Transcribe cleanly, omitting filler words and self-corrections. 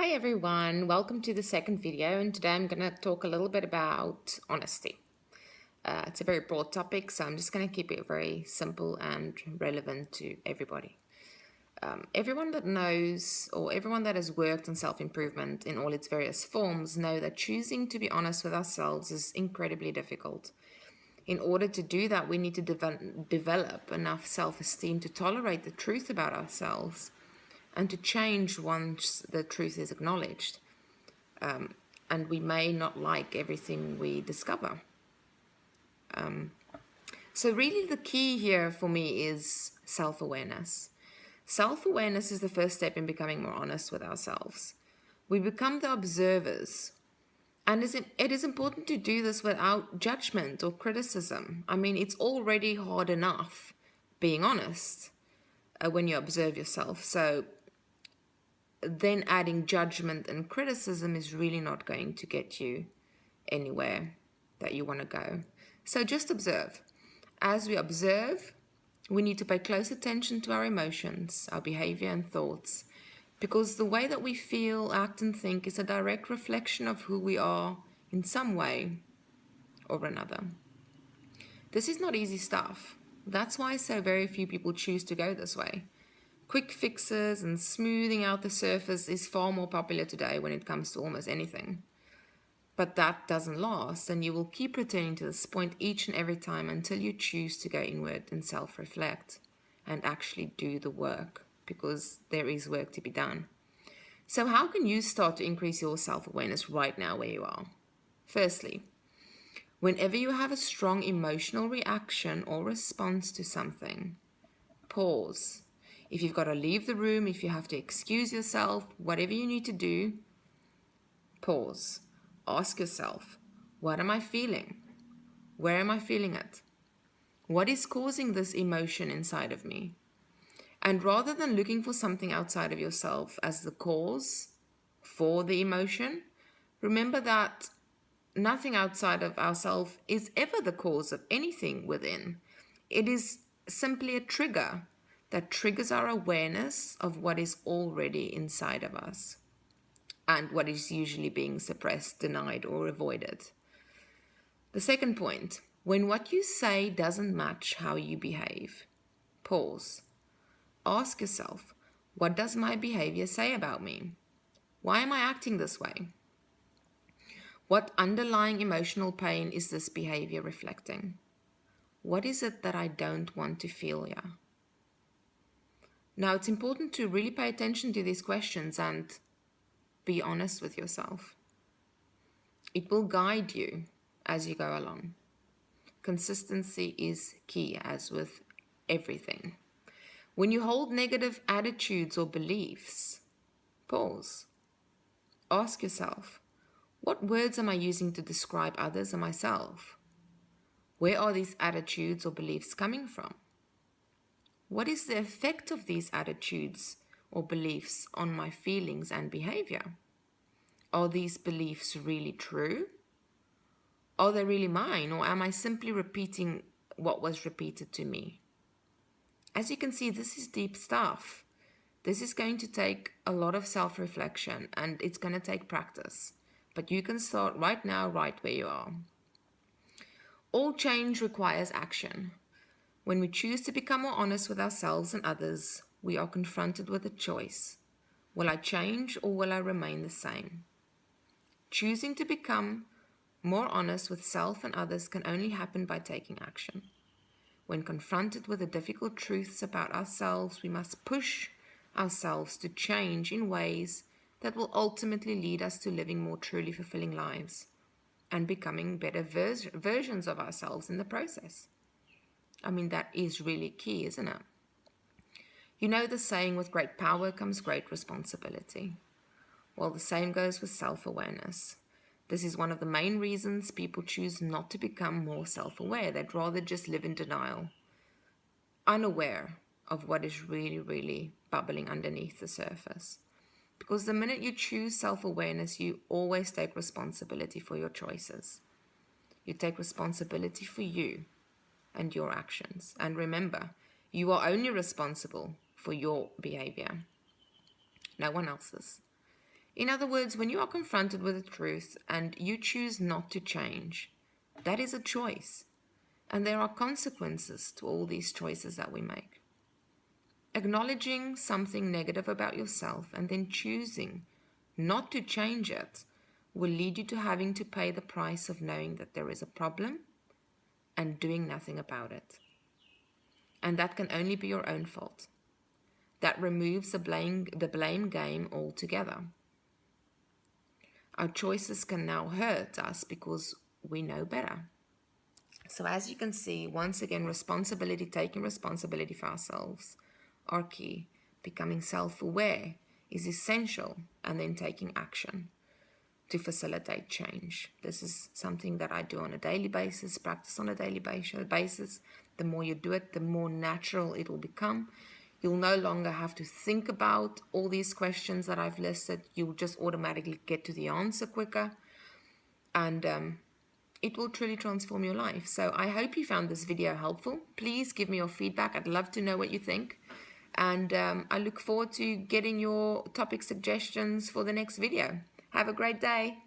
Hi everyone, welcome to the second video, and today I'm going to talk a little bit about honesty. It's a very broad topic, so I'm just going to keep it very simple and relevant to everybody. Everyone that knows or everyone that has worked on self-improvement in all its various forms know that choosing to be honest with ourselves is incredibly difficult. In order to do that, we need to develop enough self-esteem to tolerate the truth about ourselves and to change once the truth is acknowledged. And we may not like everything we discover. So really the key here for me is self-awareness. Self-awareness is the first step in becoming more honest with ourselves. We become the observers. And it is important to do this without judgment or criticism. I mean, it's already hard enough being honest when you observe yourself. So then adding judgment and criticism is really not going to get you anywhere that you want to go. So just observe. As we observe, we need to pay close attention to our emotions, our behavior and thoughts, because the way that we feel, act and think is a direct reflection of who we are in some way or another. This is not easy stuff. That's why so very few people choose to go this way. Quick fixes and smoothing out the surface is far more popular today when it comes to almost anything. But that doesn't last, and you will keep returning to this point each and every time until you choose to go inward and self-reflect and actually do the work, because there is work to be done. So how can you start to increase your self-awareness right now where you are? Firstly, whenever you have a strong emotional reaction or response to something, pause. If you've got to leave the room, if you have to excuse yourself, whatever you need to do, pause. Ask yourself, what am I feeling? Where am I feeling it? What is causing this emotion inside of me? And rather than looking for something outside of yourself as the cause for the emotion, remember that nothing outside of ourselves is ever the cause of anything within. It is simply a trigger that triggers our awareness of what is already inside of us and what is usually being suppressed, denied, or avoided. The second point, when what you say doesn't match how you behave, pause. Ask yourself, what does my behavior say about me? Why am I acting this way? What underlying emotional pain is this behavior reflecting? What is it that I don't want to feel here? Now, it's important to really pay attention to these questions and be honest with yourself. It will guide you as you go along. Consistency is key, as with everything. When you hold negative attitudes or beliefs, pause. Ask yourself, what words am I using to describe others and myself? Where are these attitudes or beliefs coming from? What is the effect of these attitudes or beliefs on my feelings and behavior? Are these beliefs really true? Are they really mine, or am I simply repeating what was repeated to me? As you can see, this is deep stuff. This is going to take a lot of self-reflection, and it's going to take practice. But you can start right now, right where you are. All change requires action. When we choose to become more honest with ourselves and others, we are confronted with a choice. Will I change or will I remain the same? Choosing to become more honest with self and others can only happen by taking action. When confronted with the difficult truths about ourselves, we must push ourselves to change in ways that will ultimately lead us to living more truly fulfilling lives and becoming better versions of ourselves in the process. I mean, that is really key, isn't it? You know the saying, with great power comes great responsibility. Well, the same goes with self-awareness. This is one of the main reasons people choose not to become more self-aware. They'd rather just live in denial, unaware of what is really, really bubbling underneath the surface. Because the minute you choose self-awareness, you always take responsibility for your choices. You take responsibility for you and your actions. And remember, you are only responsible for your behavior, no one else's. In other words, when you are confronted with the truth and you choose not to change, that is a choice. And there are consequences to all these choices that we make. Acknowledging something negative about yourself and then choosing not to change it will lead you to having to pay the price of knowing that there is a problem and doing nothing about it. And that can only be your own fault. That removes the blame game altogether. Our choices can now hurt us because we know better. So as you can see, once again, taking responsibility for ourselves are key. Becoming self-aware is essential, and then taking action to facilitate change. This is something that I do on a daily basis, practice on a daily basis. The more you do it, the more natural it will become. You'll no longer have to think about all these questions that I've listed. You'll just automatically get to the answer quicker. And it will truly transform your life. So I hope you found this video helpful. Please give me your feedback. I'd love to know what you think. And I look forward to getting your topic suggestions for the next video. Have a great day.